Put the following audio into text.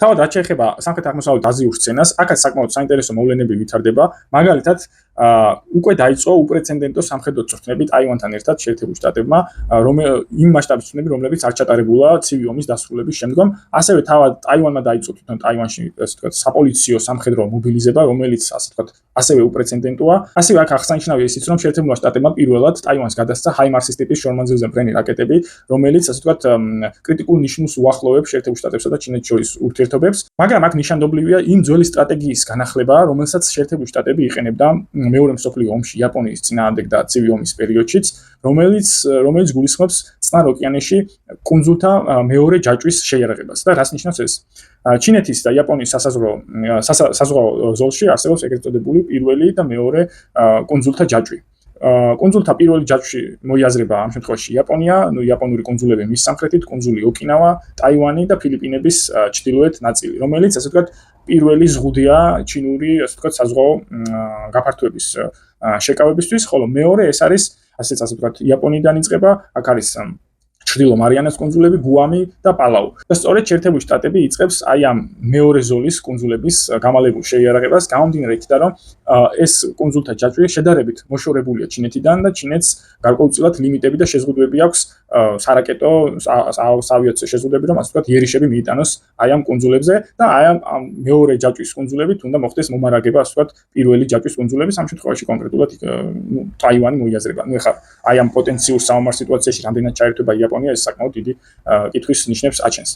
თავად რაც შეეხება სამხრეთ-აღმოსავლეთ აზიურ სცენას, აქაც საკმაოდ საინტერესო მოვლენები ვითარდება. მაგალითად, უკვე დაიწყო უპრეცედენტო სამხედრო წვრთნები ტაივანთან ერთად შეერთებულ შტატებმა, იმ მასშტაბის წვრთნები, რომლებიც არ ჩატარებულა ცივი ომის დასრულების შემდგომ. ასევე თავად ტაივანმა დაიწყო თვითონ ტაივანში, ასე ვთქვათ, საპოლიციო სამხედრო მობილიზება, რომელიც ასე ვთქვათ, ასევე უპრეცედენტოა. ასევე აქ აღსანიშნავია ისიც, რომ შეერთებულმა შტატებმა პირველად ტაივანს გადასცა HIMARS-ის ტიპის შორმანძილზე მფრენი რაკეტები, რომელიც ასე ვთქვათ, კრიტიკულ ნიშნულს უახლოვებს შეერთებულ შტატებსა და ჩინეთს შორის ურთიერთობებს, მაგრამ აქ ნიშანდობლივია იმ ძველი სტრატეგიის განახლება, რომელსაც შეერთებული შტატები იყენებდა მეორე მსოფლიო ომში იაპონიის წინააღმდეგ და ცივი ომის პერიოდშიც, რომელიც გულისხმობს წყნარ ოკეანეში კუნძულთა მეორე ჯაჭვის შეიარაღებას. და რას ნიშნავს ეს? ჩინეთის და იაპონიის საზღვაო ზოლში არსებობს ეგრეთ წოდებული პირველი და მეორე კუნძულთა ჯაჭვი. კუნძულთა პირველი ჯაჭვში მოიაზრება ამ შემთხვევაში იაპონია, იაპონური კუნძულები მის სამხრეთით, კუნძული ოკინავა, ტაივანი და ფილიპინების ჩრდილოეთ ნაწილი, რომელიც ასე ვთქვათ, პირველი ზღუდია ჩინური, ასე ვთქვათ, საზღვაო გაფართოების შეკავებისთვის, ხოლო მეორე ეს არის, ასე ვთქვათ, იაპონიიდან იწყება, აქ არის ჩრდილო მარიანას კუნძულები, გუამი და პალაუ. და სწორედ შეერთებული შტატები იწყებს აი ამ მეორე ზოლის კუნძულების გამალებულ შეიარაღებას, გამომდინარე იქიდან, რომ ეს კუნძულთა ჯაჭვი შედარებით მოშორებულია ჩინეთიდან და ჩინეთს გარკვეულწილად ლიმიტები და შეზღუდვები აქვს სარაკეტო, საავიაციო შეზღუდვები, რომ ასე ვთქვათ, იერიშები მიიტანოს აი ამ კუნძულებზე და აი ამ მეორე ჯაჭვის კუნძულებით უნდა მოხდეს მომარაგება, ასე ვთქვათ, პირველი ჯაჭვის კუნძულების ამ შემთხვევაში კონკრეტულად ტაივანი მოიაზრება. ნუ ეხლა აი ამ პოტენციურ საომარ სიტუაციაში რამდენად ჩაერთვება იაპონია, ეს საკმაოდ დიდი კითხვის ნიშნებს აჩენს.